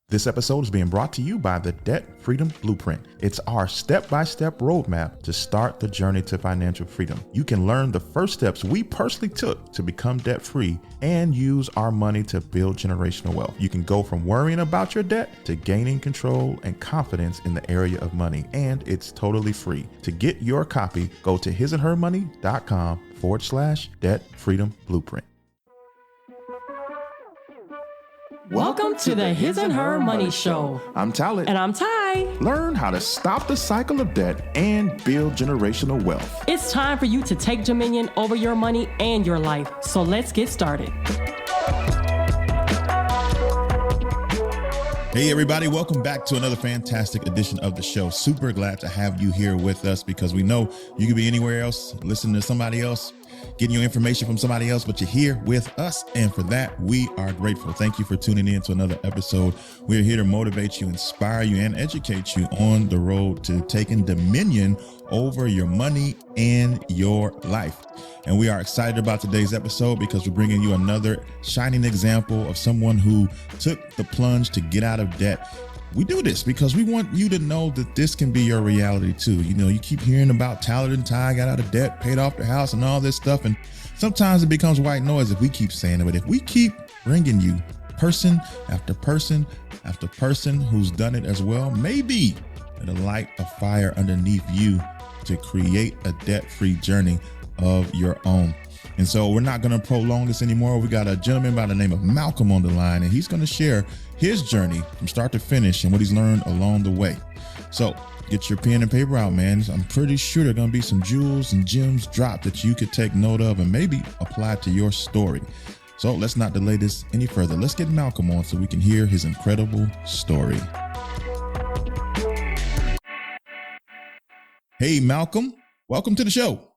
This episode is being brought to you by the Debt Freedom Blueprint. It's our step-by-step roadmap to start the journey to financial freedom. You can learn the first steps we personally took to become debt-free and use our money to build generational wealth. You can go from worrying about your debt to gaining control and confidence in the area of money, and it's totally free. To get your copy, go to hisandhermoney.com/debt freedom blueprint. Welcome to the His and Her Money Show. I'm Talent. And I'm Ty. Learn how to stop the cycle of debt and build generational wealth. It's time for you to take dominion over your money and your life. So let's get started. Hey, everybody. Welcome back to another fantastic edition of the show. Super glad to have you here with us because we know you could be anywhere else, listening to somebody else, getting your information from somebody else, but you're here with us. And for that, we are grateful. Thank you for tuning in to another episode. We're here to motivate you, inspire you, and educate you on the road to taking dominion over your money and your life. And we are excited about today's episode because we're bringing you another shining example of someone who took the plunge to get out of debt. We do this because we want you to know that this can be your reality too. You know, you keep hearing about Tyler and Ty got out of debt, paid off their house and all this stuff. And sometimes it becomes white noise if we keep saying it. But if we keep bringing you person after person after person who's done it as well, maybe it'll light a fire underneath you to create a debt-free journey of your own. And so we're not going to prolong this anymore. We got a gentleman by the name of Malcolm on the line, and he's going to share his journey from start to finish and what he's learned along the way. So get your pen and paper out, man. I'm pretty sure there are going to be some jewels and gems dropped that you could take note of and maybe apply to your story. So let's not delay this any further. Let's get Malcolm on so we can hear his incredible story. Hey, Malcolm, welcome to the show.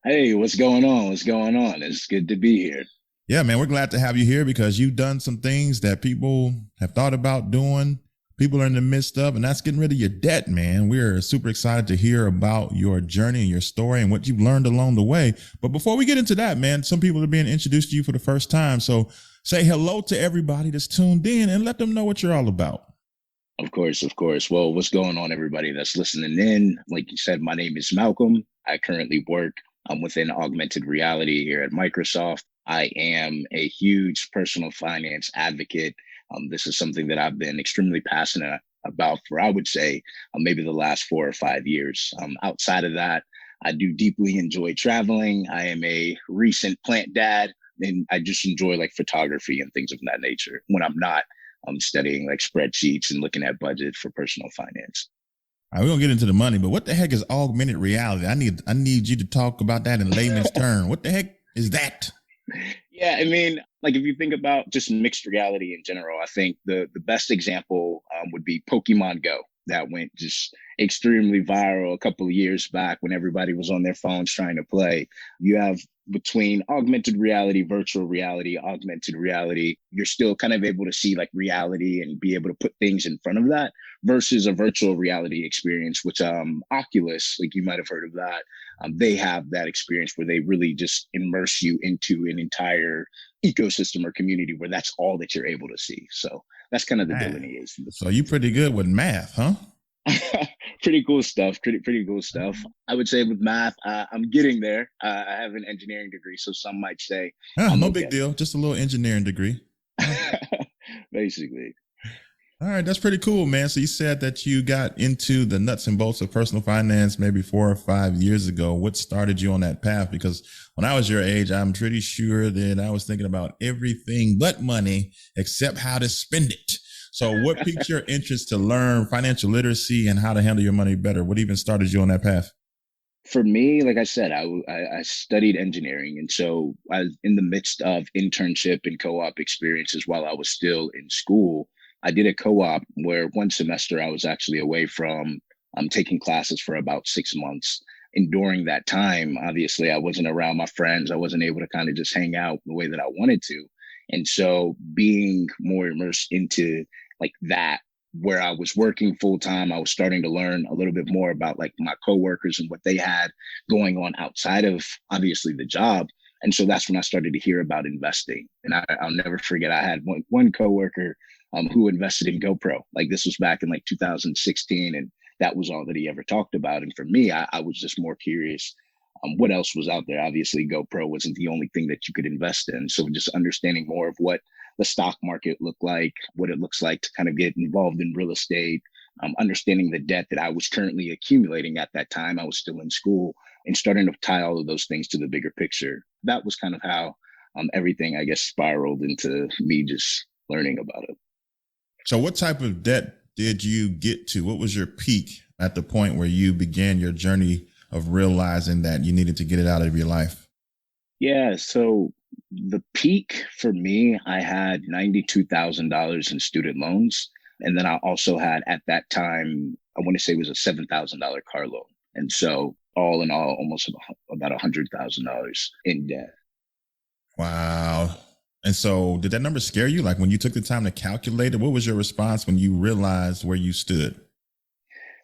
Hey, what's going on? What's going on? It's good to be here. Yeah, man, we're glad to have you here because you've done some things that people have thought about doing, people are in the midst of, and that's getting rid of your debt, man. We're super excited to hear about your journey and your story and what you've learned along the way. But before we get into that, man, some people are being introduced to you for the first time. So say hello to everybody that's tuned in and let them know what you're all about. Of course, of course. Well, what's going on, everybody that's listening in? Like you said, my name is Malcolm. I currently work within augmented reality here at Microsoft. I am a huge personal finance advocate. This is something that I've been extremely passionate about for, I would say, maybe the last 4 or 5 years. Outside of that, I do deeply enjoy traveling. I am a recent plant dad, and I just enjoy like photography and things of that nature when I'm not studying like spreadsheets and looking at budget for personal finance. All right, we're gonna get into the money, but what the heck is augmented reality? I need you to talk about that in layman's term. What the heck is that? Yeah, I mean, like if you think about just mixed reality in general, I think the best example would be Pokemon Go. That went just extremely viral a couple of years back when everybody was on their phones trying to play. You have between augmented reality, virtual reality, augmented reality, you're still kind of able to see like reality and be able to put things in front of that versus a virtual reality experience, which Oculus, like you might have heard of that. They have that experience where they really just immerse you into an entire ecosystem or community where that's all that you're able to see. So that's kind of the delineation. So you're pretty good with math, huh? Pretty cool stuff. Pretty cool stuff. I would say with math, I'm getting there. I have an engineering degree, so some might say. No big deal. Just a little engineering degree. Basically. All right, that's pretty cool, man. So you said that you got into the nuts and bolts of personal finance maybe 4 or 5 years ago. What started you on that path? Because when I was your age, I'm pretty sure that I was thinking about everything but money except how to spend it. So what piqued your interest to learn financial literacy and how to handle your money better? What even started you on that path? For me, like I said, I studied engineering. And so I was in the midst of internship and co-op experiences while I was still in school. I did a co-op where one semester I was actually away from taking classes for about 6 months. And during that time, obviously, I wasn't around my friends. I wasn't able to kind of just hang out the way that I wanted to. And so being more immersed into like that, where I was working full time, I was starting to learn a little bit more about like my coworkers and what they had going on outside of obviously the job. And so that's when I started to hear about investing. And I'll never forget, I had one coworker who invested in GoPro. Like this was back in like 2016, and that was all that he ever talked about. And for me, I was just more curious what else was out there. Obviously, GoPro wasn't the only thing that you could invest in. So just understanding more of what the stock market looked like, what it looks like to kind of get involved in real estate, understanding the debt that I was currently accumulating at that time. I was still in school, and starting to tie all of those things to the bigger picture. That was kind of how everything, I guess, spiraled into me just learning about it. So what type of debt did you get to? What was your peak at the point where you began your journey of realizing that you needed to get it out of your life? Yeah, so the peak for me, I had $92,000 in student loans. And then I also had at that time, I want to say it was a $7,000 car loan. And so all in all, almost about $100,000 in debt. Wow. And so did that number scare you? Like when you took the time to calculate it, what was your response when you realized where you stood?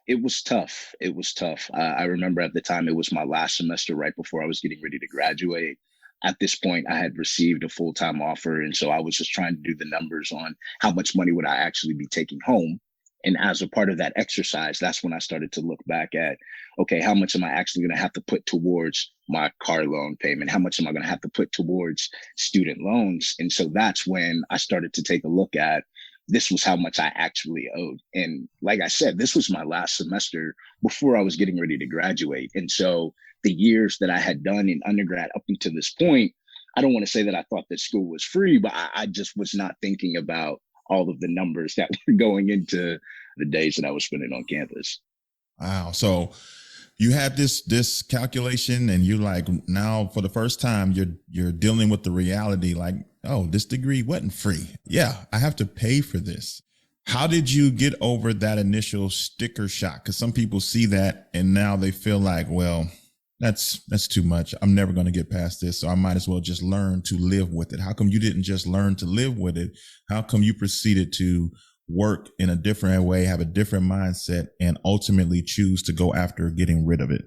It was tough. It was tough. I remember at the time, it was my last semester right before I was getting ready to graduate. At this point, I had received a full-time offer. And so I was just trying to do the numbers on how much money would I actually be taking home. And as a part of that exercise, that's when I started to look back at, okay, how much am I actually going to have to put towards my car loan payment? How much am I going to have to put towards student loans? And so that's when I started to take a look at, this was how much I actually owed. And like I said, this was my last semester before I was getting ready to graduate. And so the years that I had done in undergrad up until this point, I don't want to say that I thought that school was free, but I just was not thinking about all of the numbers that were going into the days that I was spending on campus. Wow. So you had this calculation, and you like, now for the first time, you're dealing with the reality, like, oh, this degree wasn't free. Yeah, I have to pay for this. How did you get over that initial sticker shock? Because some people see that and now they feel like, well, that's too much. I'm never going to get past this. So I might as well just learn to live with it. How come you didn't just learn to live with it? How come you proceeded to work in a different way, have a different mindset, and ultimately choose to go after getting rid of it?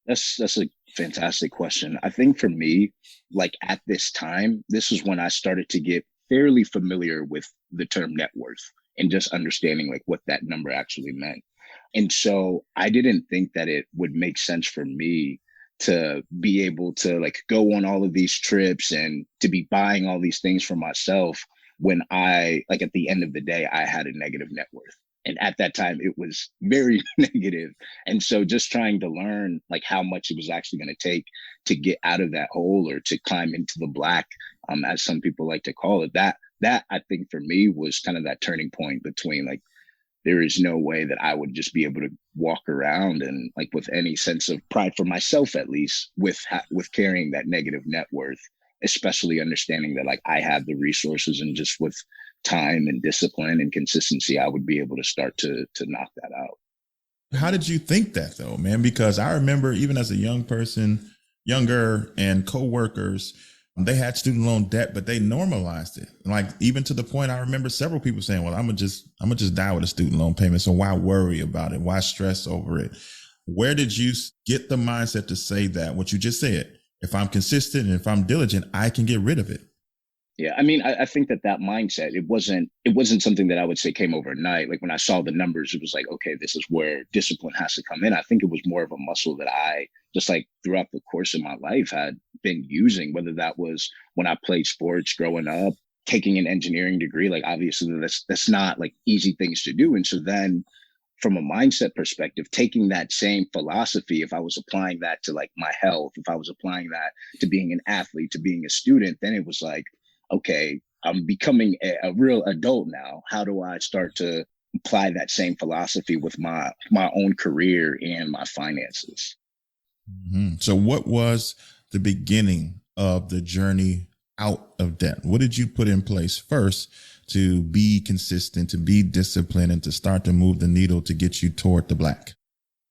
That's a fantastic question. I think for me, like at this time, this is when I started to get fairly familiar with the term net worth and just understanding like what that number actually meant. And so I didn't think that it would make sense for me to be able to like go on all of these trips and to be buying all these things for myself when I, like at the end of the day, I had a negative net worth. And at that time, it was very negative. And so just trying to learn like how much it was actually going to take to get out of that hole or to climb into the black, as some people like to call it, that I think for me was kind of that turning point between like, there is no way that I would just be able to walk around and like with any sense of pride for myself, at least with carrying that negative net worth, especially understanding that like I have the resources and just with time and discipline and consistency, I would be able to start to knock that out. How did you think that though, man? Because I remember even as a young person, younger and coworkers, they had student loan debt, but they normalized it. Like even to the point, I remember several people saying, well, I'm gonna just die with a student loan payment. So why worry about it? Why stress over it? Where did you get the mindset to say that, what you just said, if I'm consistent and if I'm diligent, I can get rid of it? Yeah, I mean, I think that mindset, it wasn't something that I would say came overnight. Like when I saw the numbers, it was like, okay, this is where discipline has to come in. I think it was more of a muscle that I just like throughout the course of my life had been using, whether that was when I played sports growing up, taking an engineering degree. Like obviously that's not like easy things to do. And so then from a mindset perspective, taking that same philosophy, if I was applying that to like my health, if I was applying that to being an athlete, to being a student, then it was like, okay, I'm becoming a real adult now. How do I start to apply that same philosophy with my own career and my finances? Mm-hmm. So what was the beginning of the journey out of debt? What did you put in place first to be consistent, to be disciplined, and to start to move the needle to get you toward the black?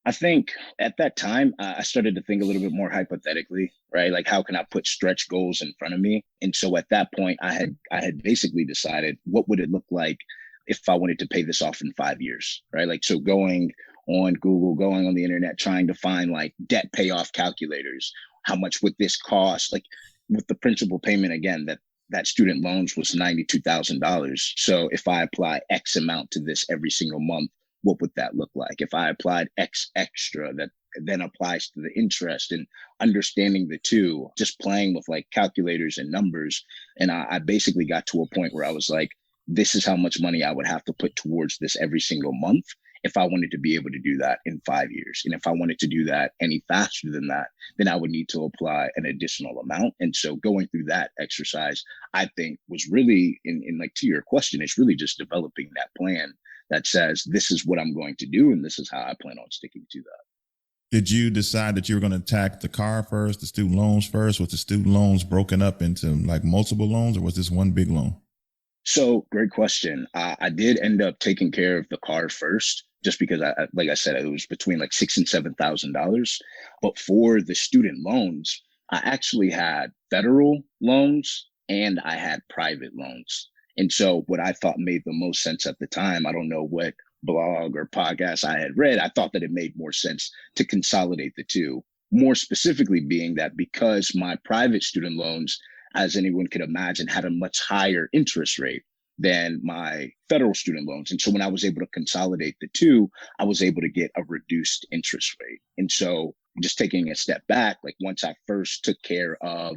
I think at that time, I started to think a little bit more hypothetically, right? Like, how can I put stretch goals in front of me? And so at that point, I had basically decided what would it look like if I wanted to pay this off in 5 years, right? Like, so going on Google, going on the internet, trying to find like debt payoff calculators. How much would this cost? Like with the principal payment, again, that that student loans was $92,000. So if I apply X amount to this every single month, what would that look like? If I applied X extra that then applies to the interest, and understanding the two, just playing with like calculators and numbers. And I basically got to a point where I was like, this is how much money I would have to put towards this every single month if I wanted to be able to do that in 5 years. And if I wanted to do that any faster than that, then I would need to apply an additional amount. And so going through that exercise, I think was really in like to your question, it's really just developing that plan that says, this is what I'm going to do. And this is how I plan on sticking to that. Did you decide that you were going to attack the car first, the student loans first? Was the student loans broken up into like multiple loans, or was this one big loan? So great question. I did end up taking care of the car first, just because like I said, it was between like $6,000 and $7,000. But for the student loans, I actually had federal loans and I had private loans. And so what I thought made the most sense at the time, I don't know what blog or podcast I had read, I thought that it made more sense to consolidate the two. More specifically being that because my private student loans, as anyone could imagine, had a much higher interest rate than my federal student loans. And so when I was able to consolidate the two, I was able to get a reduced interest rate. And so just taking a step back, like once I first took care of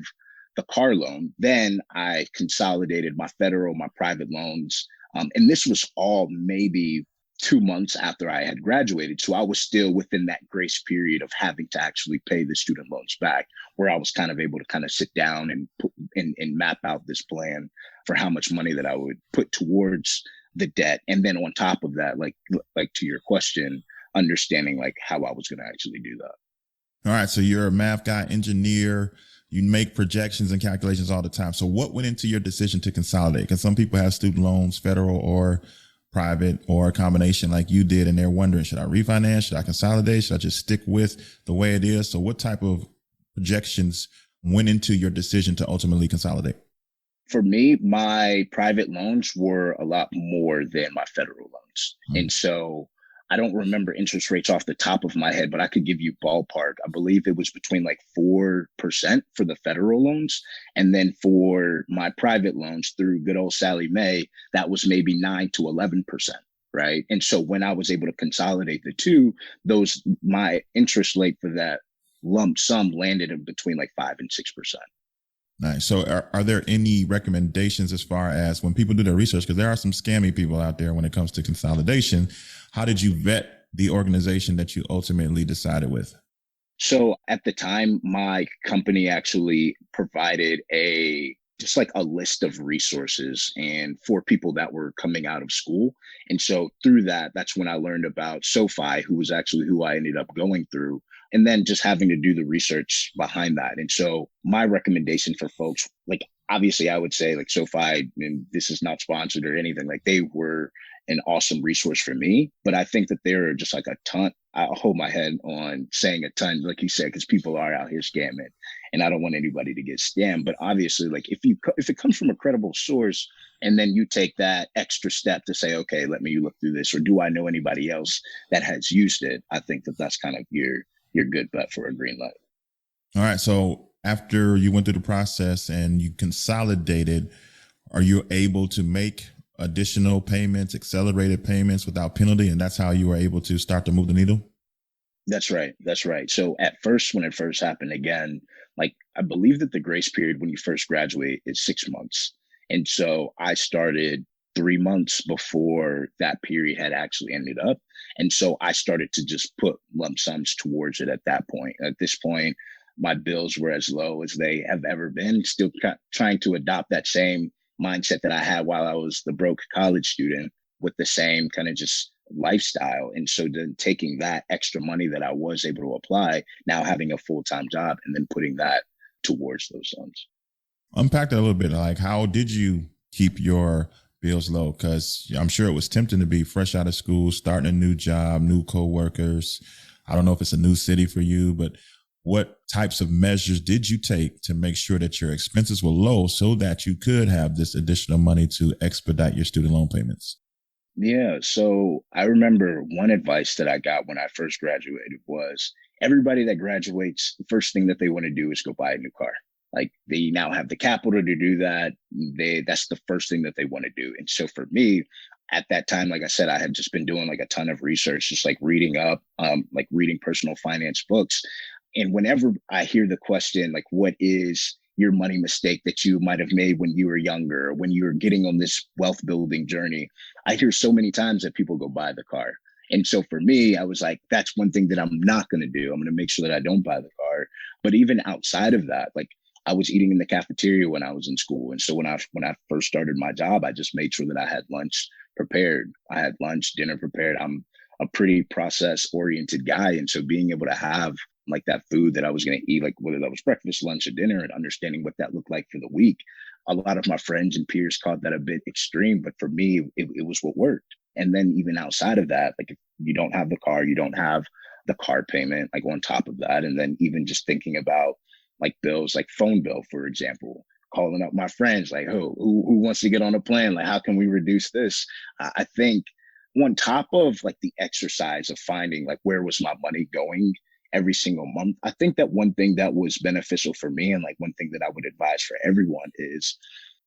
the car loan, then I consolidated my federal, my private loans. And this was all maybe 2 months after I had graduated. So I was still within that grace period of having to actually pay the student loans back, where I was kind of able to kind of sit down and put and map out this plan for how much money that I would put towards the debt. And then on top of that, like to your question, understanding like how I was going to actually do that. All right. So you're a math guy, engineer. You make projections and calculations all the time. So what went into your decision to consolidate? Because some people have student loans, federal or private, or a combination like you did, and they're wondering, should I refinance? Should I consolidate? Should I just stick with the way it is? So what type of projections went into your decision to ultimately consolidate? For me, my private loans were a lot more than my federal loans. And so I don't remember interest rates off the top of my head, but I could give you ballpark. I believe it was between like 4% for the federal loans. And then for my private loans through good old Sally Mae, that was maybe 9 to 11%. Right. And so when I was able to consolidate the two, my interest rate for that lump sum landed in between like 5 and 6%. Nice. So are there any recommendations as far as when people do their research? Because there are some scammy people out there when it comes to consolidation. How did you vet the organization that you ultimately decided with? So at the time, my company actually provided just like a list of resources and for people that were coming out of school. And so through that's when I learned about SoFi, who was actually who I ended up going through, and then just having to do the research behind that. And so my recommendation for folks, like obviously I would say like SoFi, and this is not sponsored or anything, like they were an awesome resource for me. But I think that there are just like a ton. I'll hold my head on saying a ton, like you said, because people are out here scamming, and I don't want anybody to get scammed. But obviously, like if it comes from a credible source, and then you take that extra step to say, okay, let me look through this, or do I know anybody else that has used it? I think that that's kind of your good bet for a green light. All right. So after you went through the process and you consolidated, are you able to make additional payments, accelerated payments without penalty? And that's how you were able to start to move the needle? That's right. That's right. So at first, when it first happened, again, like I believe that the grace period when you first graduate is 6 months. And so I started 3 months before that period had actually ended up. And so I started to just put lump sums towards it at that point. At this point, my bills were as low as they have ever been, still trying to adopt that same mindset that I had while I was the broke college student with the same kind of just lifestyle. And so then taking that extra money that I was able to apply, now having a full-time job and then putting that towards those loans. Unpack that a little bit. Like, how did you keep your bills low? Because I'm sure it was tempting to be fresh out of school, starting a new job, new coworkers. I don't know if it's a new city for you, but what types of measures did you take to make sure that your expenses were low so that you could have this additional money to expedite your student loan payments? Yeah. So I remember one advice that I got when I first graduated was everybody that graduates, the first thing that they want to do is go buy a new car. Like they now have the capital to do that. That's the first thing that they want to do. And so for me, at that time, like I said, I had just been doing like a ton of research, just like reading up, like reading personal finance books. And whenever I hear the question, like, what is your money mistake that you might have made when you were younger, or when you were getting on this wealth building journey, I hear so many times that people go buy the car. And so for me, I was like, that's one thing that I'm not going to do. I'm going to make sure that I don't buy the car. But even outside of that, like I was eating in the cafeteria when I was in school. And so when I first started my job, I just made sure that I had lunch prepared. I had lunch, dinner prepared. I'm a pretty process oriented guy. And so being able to have like that food that I was going to eat, like whether that was breakfast, lunch, or dinner, and understanding what that looked like for the week. A lot of my friends and peers called that a bit extreme, but for me, it was what worked. And then even outside of that, like if you don't have the car, you don't have the car payment, like on top of that. And then even just thinking about like bills, like phone bill, for example, calling up my friends, like, who wants to get on a plan? Like, how can we reduce this? I think on top of like the exercise of finding like where was my money going every single month, I think that one thing that was beneficial for me, and like one thing that I would advise for everyone, is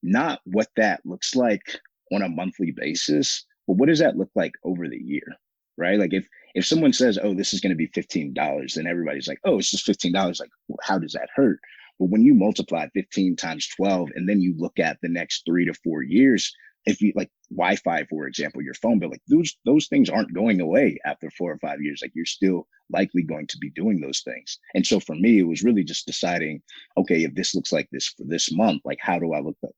not what that looks like on a monthly basis, but what does that look like over the year, right? Like if someone says, oh, this is going to be $15, then everybody's like, oh, it's just $15. Like, well, how does that hurt? But when you multiply 15 times 12, and then you look at the next 3 to 4 years, if you like Wi-Fi, for example, your phone bill, like those things aren't going away after 4 or 5 years. Like you're still likely going to be doing those things. And so for me, it was really just deciding, okay, if this looks like this for this month, like how do I look at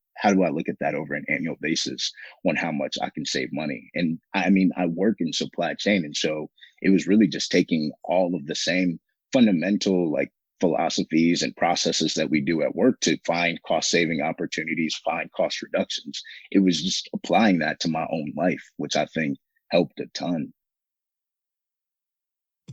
that over an annual basis on how much I can save money? And I mean, I work in supply chain. And so it was really just taking all of the same fundamental like philosophies and processes that we do at work to find cost saving opportunities, find cost reductions. It was just applying that to my own life, which I think helped a ton.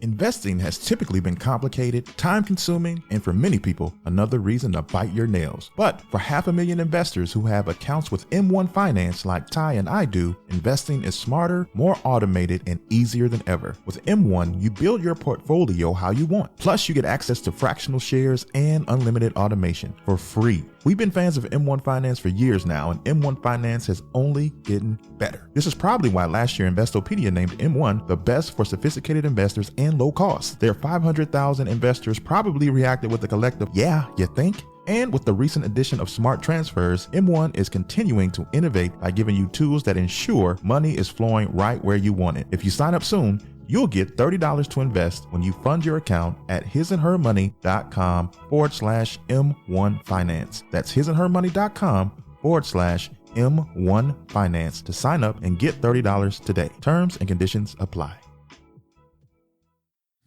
Investing has typically been complicated, time-consuming, and for many people, another reason to bite your nails. But for 500,000 investors who have accounts with M1 Finance like Ty and I do, investing is smarter, more automated, and easier than ever. With M1, you build your portfolio how you want. Plus, you get access to fractional shares and unlimited automation for free. We've been fans of M1 Finance for years now, and M1 Finance has only gotten better. This is probably why last year Investopedia named M1 the best for sophisticated investors and low cost. Their 500,000 investors probably reacted with a collective, yeah, you think? And with the recent addition of smart transfers, M1 is continuing to innovate by giving you tools that ensure money is flowing right where you want it. If you sign up soon, you'll get $30 to invest when you fund your account at hisandhermoney.com/M1 Finance. That's hisandhermoney.com/M1 Finance to sign up and get $30 today. Terms and conditions apply.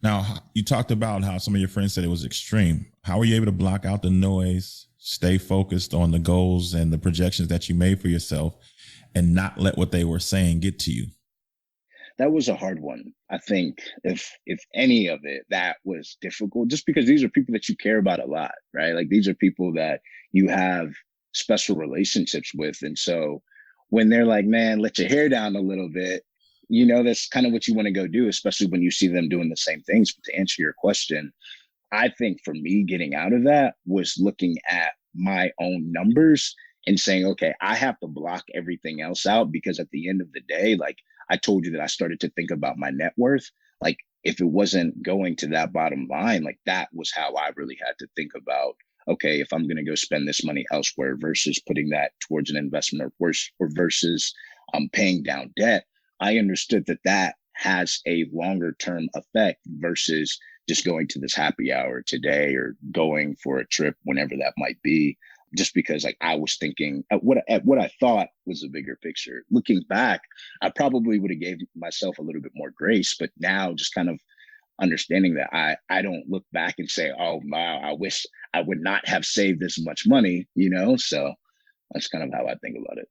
Now, you talked about how some of your friends said it was extreme. How were you able to block out the noise, stay focused on the goals and the projections that you made for yourself, and not let what they were saying get to you? That was a hard one. I think if any of it, that was difficult, just because these are people that you care about a lot, right? Like these are people that you have special relationships with. And so when they're like, man, let your hair down a little bit, you know, that's kind of what you want to go do, especially when you see them doing the same things. But to answer your question, I think for me, getting out of that was looking at my own numbers and saying, okay, I have to block everything else out, because at the end of the day, like I told you that I started to think about my net worth. Like if it wasn't going to that bottom line, like that was how I really had to think about, okay, if I'm going to go spend this money elsewhere versus putting that towards an investment, or versus paying down debt, I understood that that has a longer term effect versus just going to this happy hour today or going for a trip whenever that might be. Just because like I was thinking at what I thought was a bigger picture. Looking back, I probably would have gave myself a little bit more grace, but now just kind of understanding that I don't look back and say, oh wow, I wish I would not have saved this much money, you know? So that's kind of how I think about it.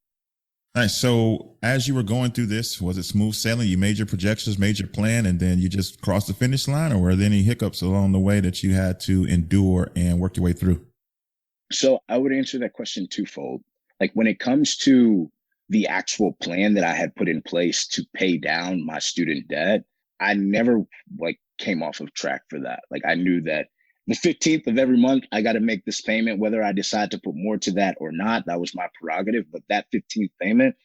Nice. So as you were going through this, was it smooth sailing? You made your projections, made your plan, and then you just crossed the finish line, or were there any hiccups along the way that you had to endure and work your way through? So I would answer that question twofold. Like when it comes to the actual plan that I had put in place to pay down my student debt, I never like came off of track for that. Like I knew that the 15th of every month, I got to make this payment, whether I decide to put more to that or not. That was my prerogative. But that 15th payment,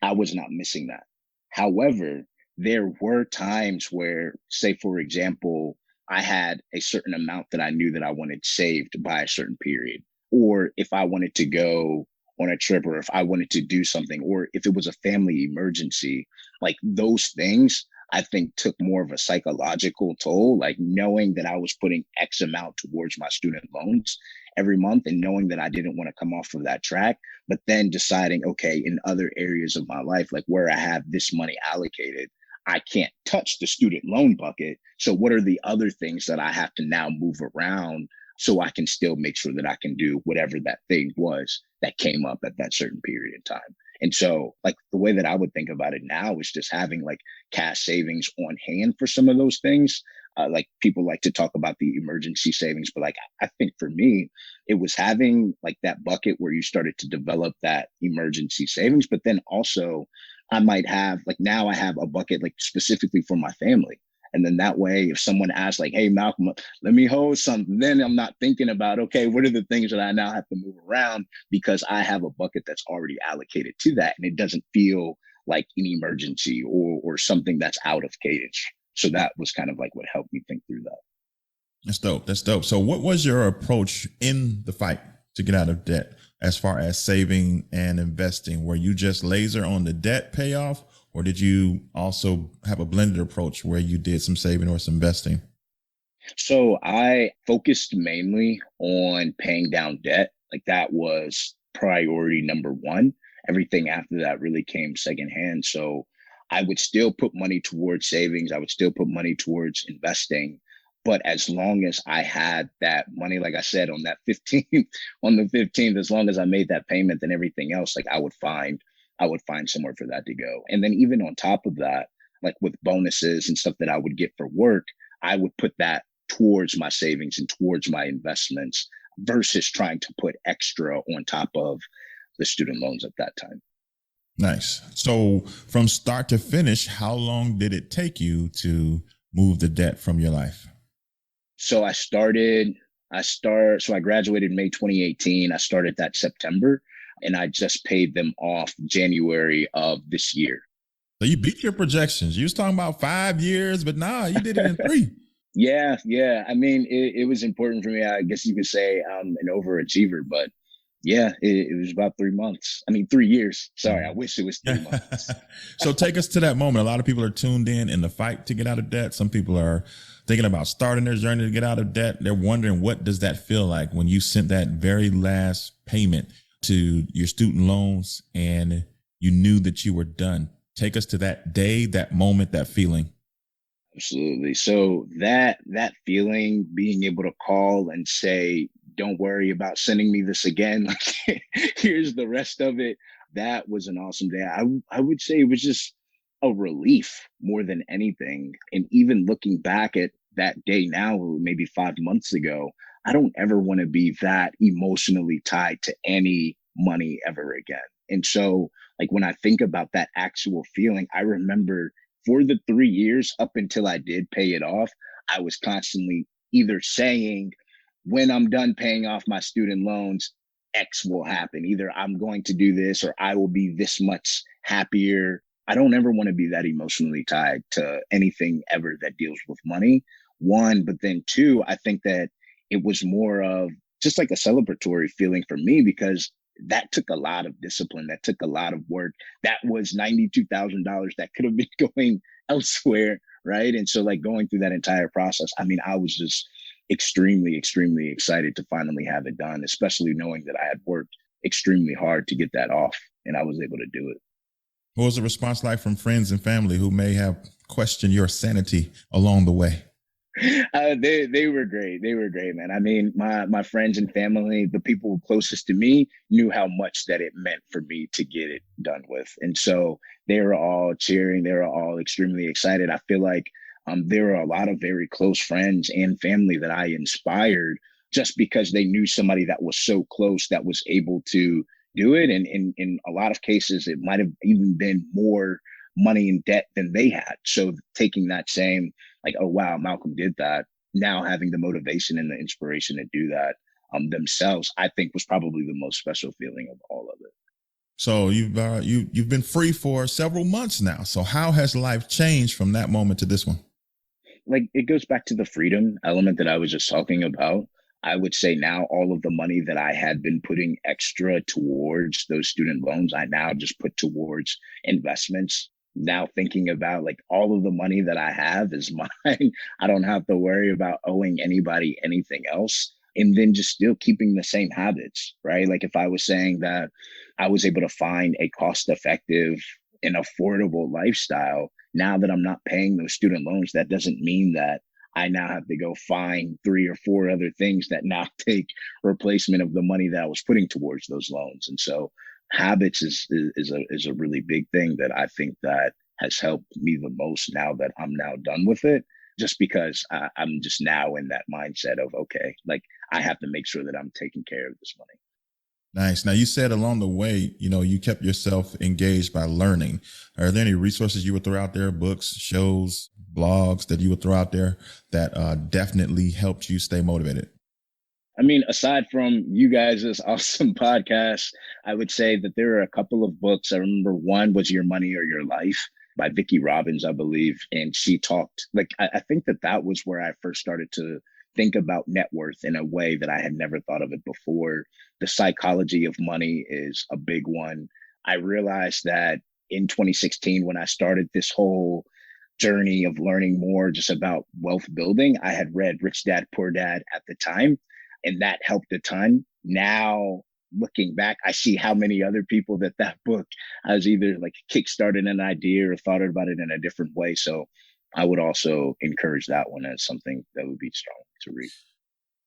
I was not missing that. However, there were times where, say, for example, I had a certain amount that I knew that I wanted saved by a certain period. Or if I wanted to go on a trip, or if I wanted to do something, or if it was a family emergency, like those things, I think took more of a psychological toll, like knowing that I was putting X amount towards my student loans every month and knowing that I didn't want to come off of that track, but then deciding, okay, in other areas of my life, like where I have this money allocated, I can't touch the student loan bucket. So what are the other things that I have to now move around so I can still make sure that I can do whatever that thing was that came up at that certain period in time? And so like the way that I would think about it now is just having like cash savings on hand for some of those things. Like people like to talk about the emergency savings, but like I think for me, it was having like that bucket where you started to develop that emergency savings, but then also I might have like now I have a bucket like specifically for my family. And then that way, if someone asks like, hey, Malcolm, let me hold something, then I'm not thinking about, okay, what are the things that I now have to move around because I have a bucket that's already allocated to that. And it doesn't feel like an emergency or something that's out of cadence. So that was kind of like what helped me think through that. That's dope. That's dope. So what was your approach in the fight to get out of debt as far as saving and investing? Were you just laser on the debt payoff? Or did you also have a blended approach where you did some saving or some investing? So I focused mainly on paying down debt. Like that was priority number one. Everything after that really came secondhand. So I would still put money towards savings. I would still put money towards investing. But as long as I had that money, like I said, on that 15th, on the 15th, as long as I made that payment, then everything else, like I would find somewhere for that to go. And then even on top of that, like with bonuses and stuff that I would get for work, I would put that towards my savings and towards my investments versus trying to put extra on top of the student loans at that time. Nice. So from start to finish, how long did it take you to move the debt from your life? So I graduated May 2018. I started that September. And I just paid them off January of this year. So you beat your projections. You was talking about 5 years, but nah, you did it in 3. Yeah. I mean, it was important for me. I guess you could say I'm an overachiever, but yeah, it was about 3 months. I mean, 3 years. Sorry, I wish it was 3 months. So take us to that moment. A lot of people are tuned in the fight to get out of debt. Some people are thinking about starting their journey to get out of debt. They're wondering, what does that feel like when you sent that very last payment to your student loans and you knew that you were done? Take us to that day, that moment, that feeling. Absolutely. So that feeling, being able to call and say, don't worry about sending me this again. Like, here's the rest of it. That was an awesome day. I would say it was just a relief more than anything. And even looking back at that day now, maybe 5 months ago, I don't ever want to be that emotionally tied to any money ever again. And so like when I think about that actual feeling, I remember for the 3 years up until I did pay it off, I was constantly either saying, when I'm done paying off my student loans, X will happen. Either I'm going to do this or I will be this much happier. I don't ever want to be that emotionally tied to anything ever that deals with money. One, but then two, I think that it was more of just like a celebratory feeling for me because that took a lot of discipline. That took a lot of work. That was $92,000 that could have been going elsewhere, right? And so like going through that entire process, I mean, I was just extremely, extremely excited to finally have it done, especially knowing that I had worked extremely hard to get that off and I was able to do it. What was the response like from friends and family who may have questioned your sanity along the way? They were great. They were great, man. I mean, my friends and family, the people closest to me knew how much that it meant for me to get it done with. And so they were all cheering. They were all extremely excited. I feel like there were a lot of very close friends and family that I inspired just because they knew somebody that was so close that was able to do it. And in a lot of cases, it might have even been more money in debt than they had. So taking that same like, oh, wow, Malcolm did that. now having the motivation and the inspiration to do that themselves, I think was probably the most special feeling of all of it. So you've been free for several months now. So how has life changed from that moment to this one? Like, it goes back to the freedom element that I was just talking about. I would say now all of the money that I had been putting extra towards those student loans, I now just put towards investments. Now thinking about like all of the money that I have is mine. I don't have to worry about owing anybody anything else. And then just still keeping the same habits, right? Like if I was saying that I was able to find a cost effective and affordable lifestyle, now that I'm not paying those student loans, that doesn't mean that I now have to go find 3 or 4 other things that now take replacement of the money that I was putting towards those loans. And so habits is a really big thing that I think that has helped me the most now that I'm now done with it, just because I'm just now in that mindset of, okay, like I have to make sure that I'm taking care of this money. Nice. Now, you said along the way, you kept yourself engaged by learning. Are there any resources you would throw out there, books, shows, blogs that you would throw out there that definitely helped you stay motivated? I mean, aside from you guys' awesome podcast, I would say that there are a couple of books. I remember one was Your Money or Your Life by Vicki Robbins, I believe. And she talked, like, I think that was where I first started to think about net worth in a way that I had never thought of it before. The psychology of money is a big one. I realized that in 2016, when I started this whole journey of learning more just about wealth building, I had read Rich Dad, Poor Dad at the time, and that helped a ton. Now, looking back, I see how many other people that book has either like kickstarted an idea or thought about it in a different way. So I would also encourage that one as something that would be strong to read.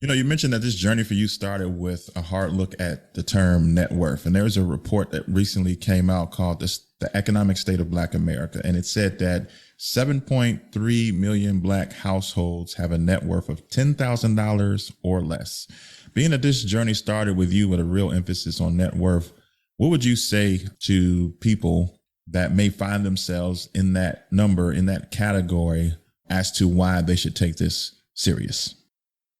You mentioned that this journey for you started with a hard look at the term net worth. And there was a report that recently came out called The Economic State of Black America. And it said that 7.3 million Black households have a net worth of $10,000 or less. Being that this journey started with you with a real emphasis on net worth, what would you say to people that may find themselves in that number, in that category, as to why they should take this serious?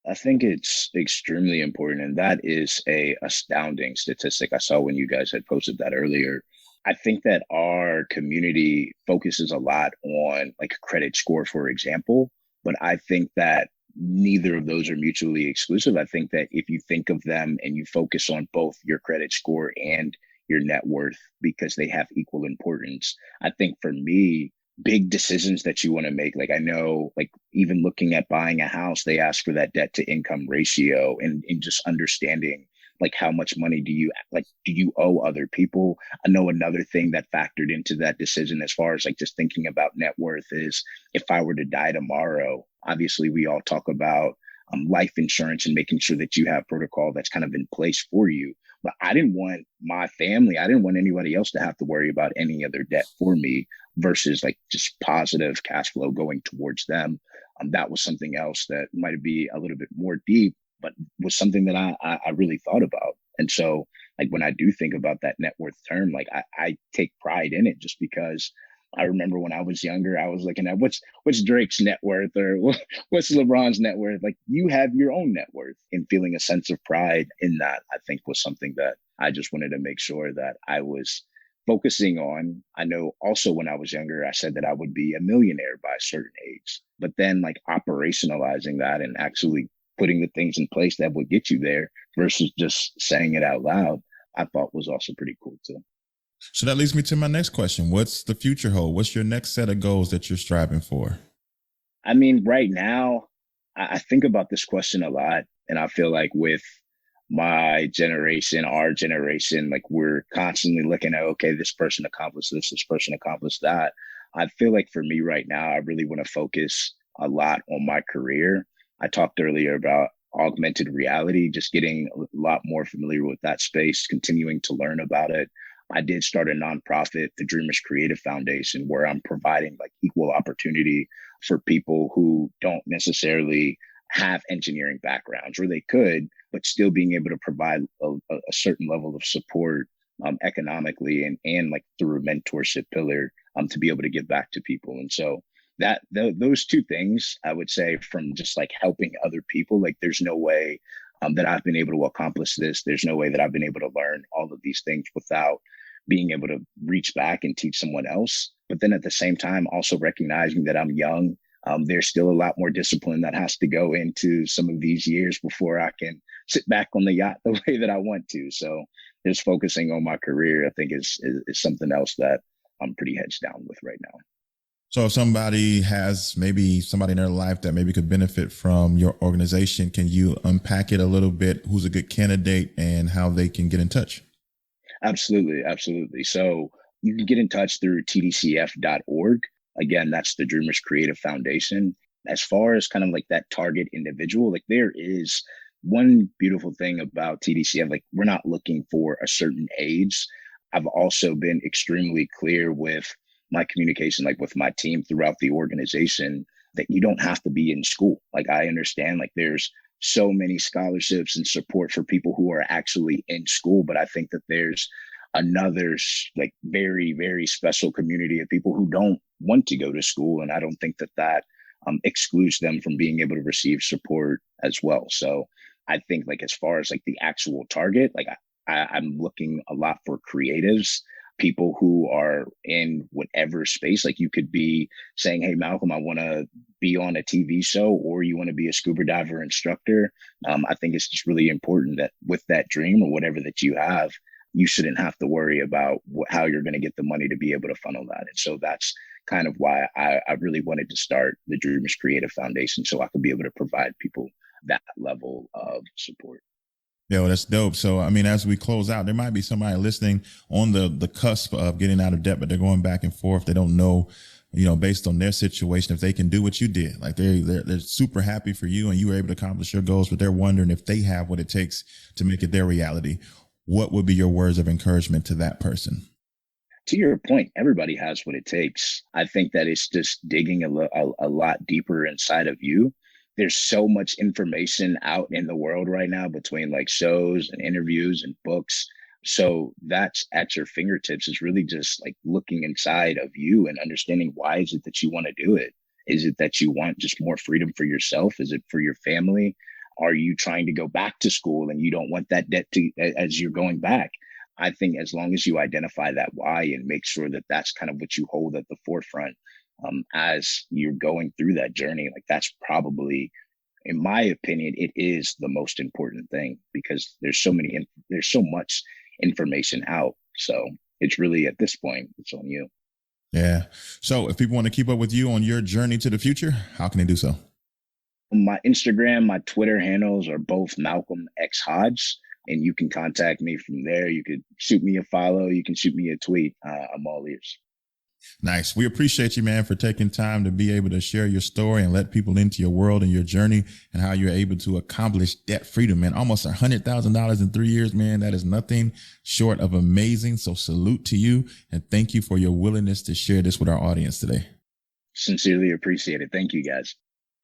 I think it's extremely important. And that is a astounding statistic I saw when you guys had posted that earlier. I think that our community focuses a lot on like a credit score, for example, but I think that neither of those are mutually exclusive. I think that if you think of them and you focus on both your credit score and your net worth because they have equal importance, I think for me, big decisions that you want to make. Like I know, like even looking at buying a house, they ask for that debt to income ratio and just understanding like how much money do you owe other people. I know another thing that factored into that decision as far as like just thinking about net worth is if I were to die tomorrow, obviously we all talk about life insurance and making sure that you have protocol that's kind of in place for you. But I didn't want my family, I didn't want anybody else to have to worry about any other debt for me versus like just positive cash flow going towards them. That was something else that might be a little bit more deep, but was something that I really thought about. And so like when I do think about that net worth term, like I take pride in it just because I remember when I was younger, I was looking at what's Drake's net worth or what's LeBron's net worth. Like you have your own net worth, and feeling a sense of pride in that, I think was something that I just wanted to make sure that I was focusing on. I know also when I was younger, I said that I would be a millionaire by a certain age, but then like operationalizing that and actually putting the things in place that would get you there versus just saying it out loud, I thought was also pretty cool too. So that leads me to my next question. What's the future hold? What's your next set of goals that you're striving for? I mean, right now, I think about this question a lot. And I feel like with my generation, our generation, like we're constantly looking at, okay, this person accomplished this person accomplished that. I feel like for me right now, I really want to focus a lot on my career. I talked earlier about augmented reality, just getting a lot more familiar with that space, continuing to learn about it. I did start a nonprofit, the Dreamers Creative Foundation, where I'm providing like equal opportunity for people who don't necessarily have engineering backgrounds, or they could, but still being able to provide a certain level of support economically and like through a mentorship pillar to be able to give back to people. And so those two things, I would say, from just like helping other people, like there's no way that I've been able to accomplish this. There's no way that I've been able to learn all of these things without being able to reach back and teach someone else. But then at the same time, also recognizing that I'm young. There's still a lot more discipline that has to go into some of these years before I can sit back on the yacht the way that I want to. So just focusing on my career, I think is something else that I'm pretty heads down with right now. So if somebody has maybe somebody in their life that maybe could benefit from your organization, can you unpack it a little bit? Who's a good candidate and how they can get in touch? Absolutely. Absolutely. So you can get in touch through tdcf.org. Again, that's the Dreamers Creative Foundation. As far as kind of like that target individual, like there is one beautiful thing about TDCF, like we're not looking for a certain age. I've also been extremely clear with my communication, like with my team throughout the organization, that you don't have to be in school. Like I understand, like there's so many scholarships and support for people who are actually in school, but I think that there's another like very, very special community of people who don't want to go to school. And I don't think that excludes them from being able to receive support as well. So I think like as far as like the actual target, like I'm looking a lot for creatives, people who are in whatever space. Like you could be saying, hey, Malcolm, I want to be on a TV show, or you want to be a scuba diver instructor. I think it's just really important that with that dream or whatever that you have, you shouldn't have to worry about how you're going to get the money to be able to funnel that. And so that's kind of why I really wanted to start the Dreamers Creative Foundation, so I could be able to provide people that level of support. Yeah, well, that's dope. So, I mean, as we close out, there might be somebody listening on the cusp of getting out of debt, but they're going back and forth. They don't know, you know, based on their situation, if they can do what you did. Like they're super happy for you and you were able to accomplish your goals, but they're wondering if they have what it takes to make it their reality. What would be your words of encouragement to that person? To your point, everybody has what it takes. I think that it's just digging a lot deeper inside of you. There's so much information out in the world right now between like shows and interviews and books. So that's at your fingertips. Is really just like looking inside of you and understanding, why is it that you want to do it? Is it that you want just more freedom for yourself? Is it for your family? Are you trying to go back to school and you don't want that debt as you're going back? I think as long as you identify that why and make sure that that's kind of what you hold at the forefront as you're going through that journey, like that's probably, in my opinion, it is the most important thing, because there's so much information out. So it's really, at this point, it's on you. Yeah. So if people want to keep up with you on your journey to the future, how can they do so? My Instagram, my Twitter handles are both Malcolm X Hodge, and you can contact me from there. You could shoot me a follow. You can shoot me a tweet. I'm all ears. Nice. We appreciate you, man, for taking time to be able to share your story and let people into your world and your journey and how you're able to accomplish debt freedom, man. Almost $100,000 in 3 years, man. That is nothing short of amazing. So salute to you and thank you for your willingness to share this with our audience today. Sincerely appreciate it. Thank you, guys.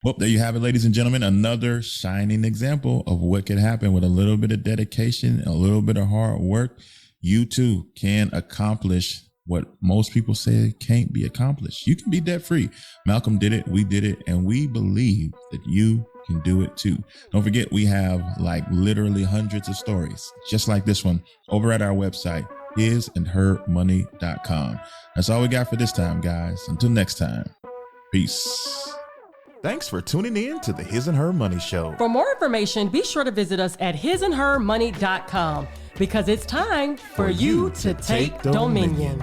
Well, there you have it, ladies and gentlemen, another shining example of what can happen with a little bit of dedication, a little bit of hard work. You too can accomplish what most people say can't be accomplished. You can be debt free. Malcolm did it. We did it. And we believe that you can do it too. Don't forget, we have like literally hundreds of stories just like this one over at our website, hisandhermoney.com. That's all we got for this time, guys. Until next time. Peace. Thanks for tuning in to the His and Her Money Show. For more information, be sure to visit us at hisandhermoney.com, because it's time for you to take dominion.